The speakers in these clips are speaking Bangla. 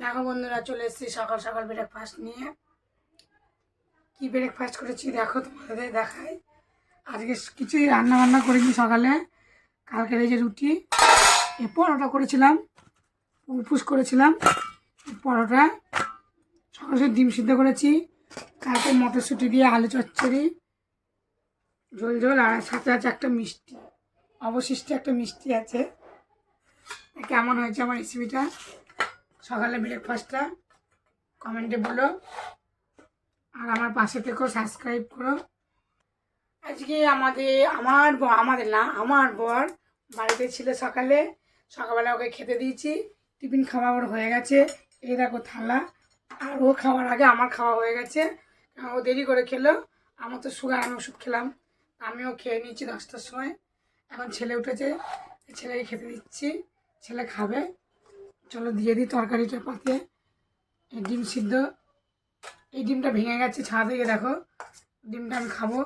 দেখো বন্ধুরা, চলে এসেছি সকাল সকাল ব্রেকফাস্ট নিয়ে। কি ব্রেকফাস্ট করেছি দেখো, তোমাদের দেখাই। আজকে কিছুই রান্না বান্না করিনি সকালে। কালকের এই যে রুটি, এই পরোটা করেছিলাম, উপোস করেছিলাম। পরোটা সকালে ডিম সিদ্ধ করেছি, কালকে মটরশুঁটি দিয়ে আলু চচ্চড়ি ঝোল ঝোল, আর সাথে আছে একটা মিষ্টি, অবশিষ্ট একটা মিষ্টি আছে। কেমন হয়েছে আমার রেসিপিটা, সকালে ব্রেকফাস্টটা কমেন্টে বলো, আর আমার পাশে থেকেও সাবস্ক্রাইব করো। আজকে আমাদের না, আমার বর বাড়িতে ছিল সকালে, সকালবেলা ওকে খেতে দিয়েছি, টিফিন খাওয়া ওর হয়ে গেছে। এই দেখো থালা, আর ও খাওয়ার আগে আমার খাওয়া হয়ে গেছে। ও দেরি করে খেলো, আমার তো সুগার, আমি ওষুধ খেলাম, আমিও খেয়ে নিচ্ছি 10টার সময়। এখন ছেলে উঠেছে, ছেলেকে খেতে দিচ্ছি, ছেলে খাবে। চলো দিয়ে দিই তরকারিটা পাতে। এই ডিম সিদ্ধ, এই ডিমটা ভেঙে গেছে ছাদ থেকে, দেখো ডিমটা আমি খাবো।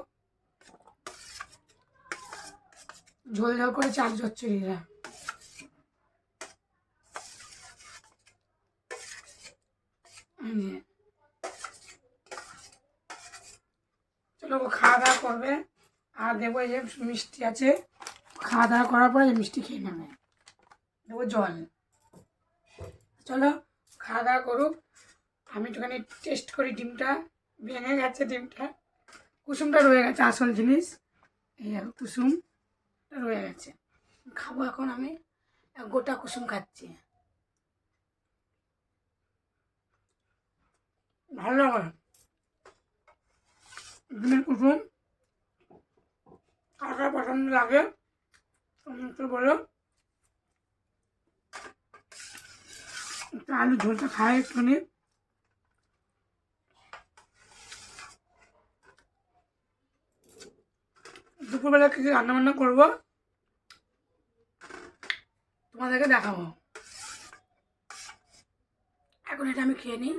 ঝোল ঝোল করে চাল চচ্চড়িরা। চলো ও খাওয়া দাওয়া করবে, আর দেবো এই যে মিষ্টি আছে, খাওয়া দাওয়া করার পরে এই মিষ্টি খেয়ে নেবে, দেবো জল। চলো খাওয়া দাওয়া করুক, আমি একটুখানি টেস্ট করি। ডিমটা ভেঙে গেছে, ডিমটা কুসুমটা রয়ে গেছে, আসল জিনিস এই কুসুমটা রয়ে গেছে। খাবো এখন আমি, গোটা কুসুম খাচ্ছি, ভালো লাগে ডিমের কুসুম। কাটা পছন্দ লাগে তো বলো, একটু আলু ঝোলটা খাই একটুখানি। দুপুরবেলা কিছু রান্নাবান্না করবো, তোমাদেরকে দেখাবো। এখন এটা আমি খেয়ে নিই,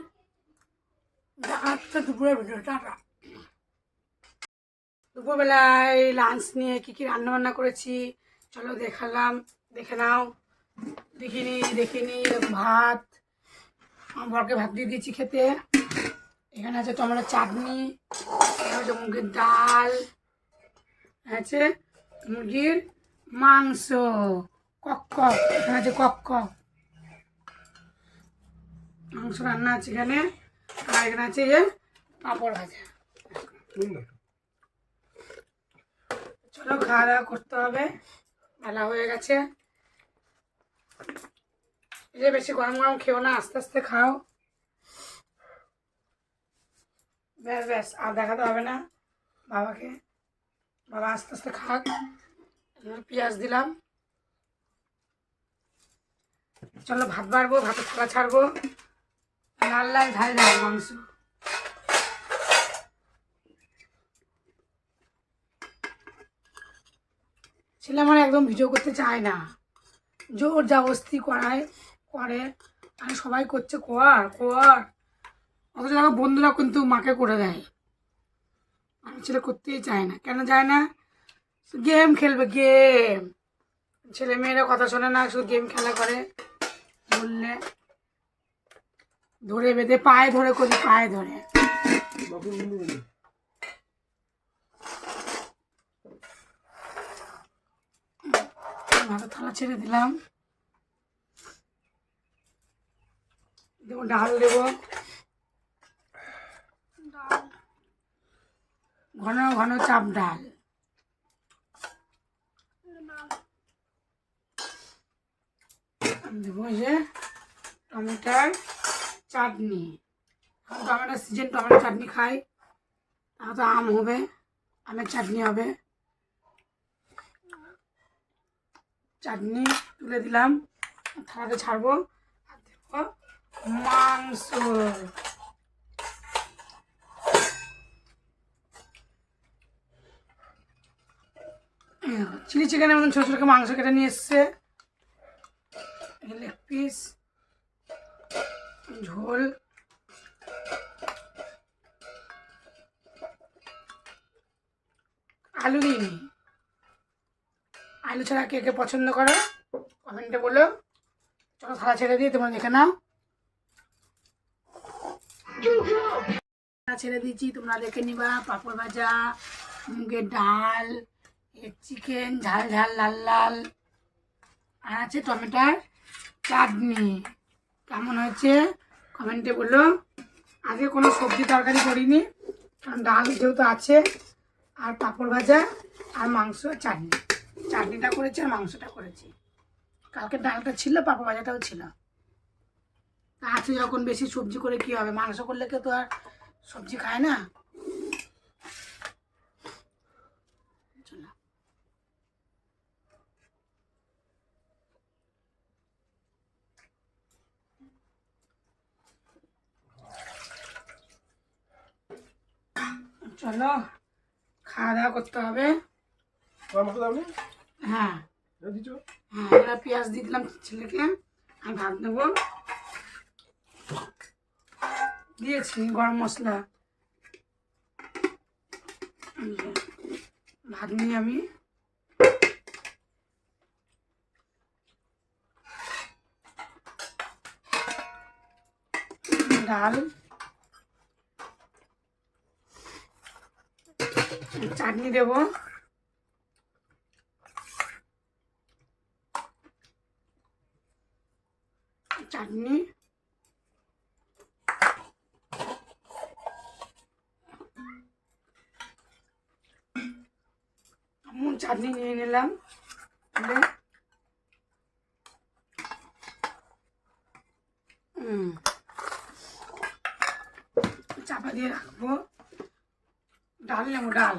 দেখা হচ্ছে দুপুরের ভিডিওটা। দুপুরবেলায় লাঞ্চ নিয়ে কী রান্নাবান্না করেছি চলো দেখালাম, দেখে নাও। দেখিনি ভাত, আমার বরকে ভাত দিয়ে দিয়েছি খেতে। এখানে আছে টমেটো চাটনি, এখানে আছে মুগের ডাল, আছে মুরগির মাংস, এখানে আছে মাংস রান্না আছে এখানে, আর এখানে আছে যে পাঁপড় ভাজা। চলো খাওয়া দাওয়া করতে হবে, বেলা হয়ে গেছে। এই যে বেশি গরম গরম খেও না, আস্তে আস্তে খাও। ব্যাস আর দেখাতে হবে না বাবাকে, বাবা আস্তে আস্তে খাক। পেঁয়াজ দিলাম। চলো ভাত বাড়বো, ভাতের থালা ছাড়বো। লাল লাল ঝাল ঝাল মাংস। ছেলে আমার একদম ভিডিও করতে চায় না, জোর জবরদস্তি করে, আর সবাই করছে কর অথচ দেখো বন্ধুরা কিন্তু মাকে করে দেয়। আমার ছেলে করতেই চায় না, কেন চায় না? গেম খেলবে, গেম। ছেলে মেয়েরা কথা শোনে না, শুধু গেম খেলা করে। বললে ধরে বেঁধে পায়ে ধরে করি, পায়ে ধরে। ভাতের থালা ছেড়ে দিলাম, দেবো ডাল, দেবো ঘন ঘন চাপ ডাল, দেবো যে টমেটোর চাটনি। টমেটোর সিজন, টমেটো চাটনি খাই। তাও তো আম হবে, আমের চাটনি হবে। চাটনি তুলে দিলাম, থালাতে ছাড়বো, আর দেবো মাংস। চিলি চিকেনের মতন ছোটো ছোটো মাংস কেটে নিয়ে এসছে, লেগ পিস, ঝোল, আলু দিইনি। আলু ছাড়া কে কে পছন্দ করো কমেন্টে বলো। চলো থালা ছেড়ে দিয়ে তোমরা দেখে নাও। ছেড়ে দিয়েছি, তোমরা দেখে নিবা। পাঁপড় ভাজা, মুগের ডাল, চিকেন ঝাল ঝাল লাল লাল, আর আছে টমেটোর চাটনি। কেমন হয়েছে কমেন্টে বলো। আজকে কোনো সবজি তরকারি করিনি, কারণ ডাল যেহেতু আছে, আর পাঁপড় ভাজা আর মাংস চাটনি। চাটনিটা করেছি আর মাংসটা করেছি। কালকে ডালটা ছিল, পাঁপড় ভাজাটাও ছিল। আছে যখন বেশি সবজি করে কি হবে, মাংস করলে কেউ তো আর সবজি খায় না। চলো চলো খাওয়া দাওয়া করতে হবে। হ্যাঁ হ্যাঁ, এবার পেঁয়াজ দিয়ে দিলাম ছেলেকে, আমি ভাত দেবো। দিয়েছি গরম মশলা। ভাত নিয়ে আমি ডাল, চাটনি দেব, চাটনি, চাটনি নিয়ে নিলাম। চাপা দিয়ে রাখবো। ডাল নেবো, ডাল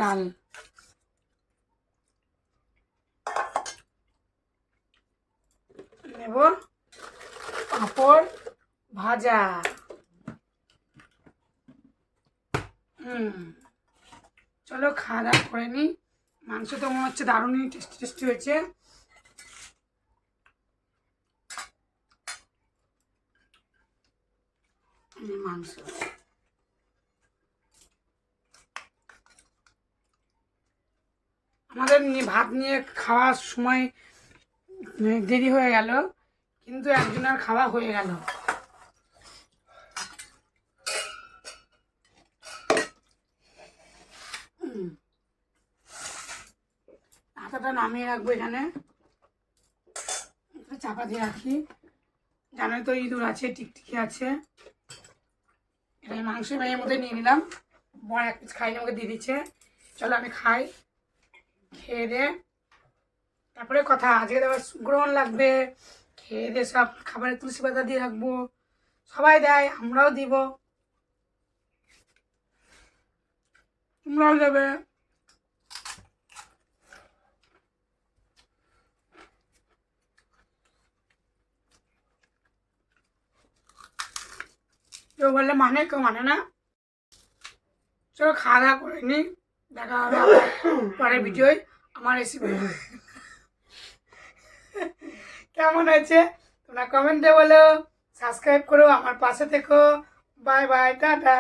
ডাল নেব, পাঁপড় ভাজা। চলো খাওয়া দাওয়া করে নিই। মাংস তো মনে হচ্ছে দারুণই টেস্টি টেস্টি হয়েছে। মাংস আমাদের ভাত নিয়ে খাওয়ার সময় দেরি হয়ে গেল, কিন্তু একজনের খাওয়া হয়ে গেল। আটাটা নামিয়ে রাখবো এখানে, চাপা দিয়ে রাখি। জানোই তো ইঁদুর আছে, টিকটিকি আছে। এটা মাংস ভেঙের মধ্যে নিয়ে নিলাম। বড় এক পিস খাইনি, আমাকে দিয়ে দিচ্ছে। চলো আমি খাই, খেয়ে দে তারপরে কথা। আজকে আবার গ্রহণ লাগবে, খেয়ে দে সব খাবারে তুলসী পাতা দিয়ে রাখবো। সবাই দেয়, আমরাও দিব, তোমরাও দেবে। কেউ বললে মানে, কেউ মানে না। চলো খাওয়া দাওয়া করে নি, দেখা হবে পরের ভিডিওয় আমার রেসিপি। কেমন হয়েছে তোমরা কমেন্টে বলো, সাবস্ক্রাইব করো, আমার পাশে থেকো। Bye bye, tata.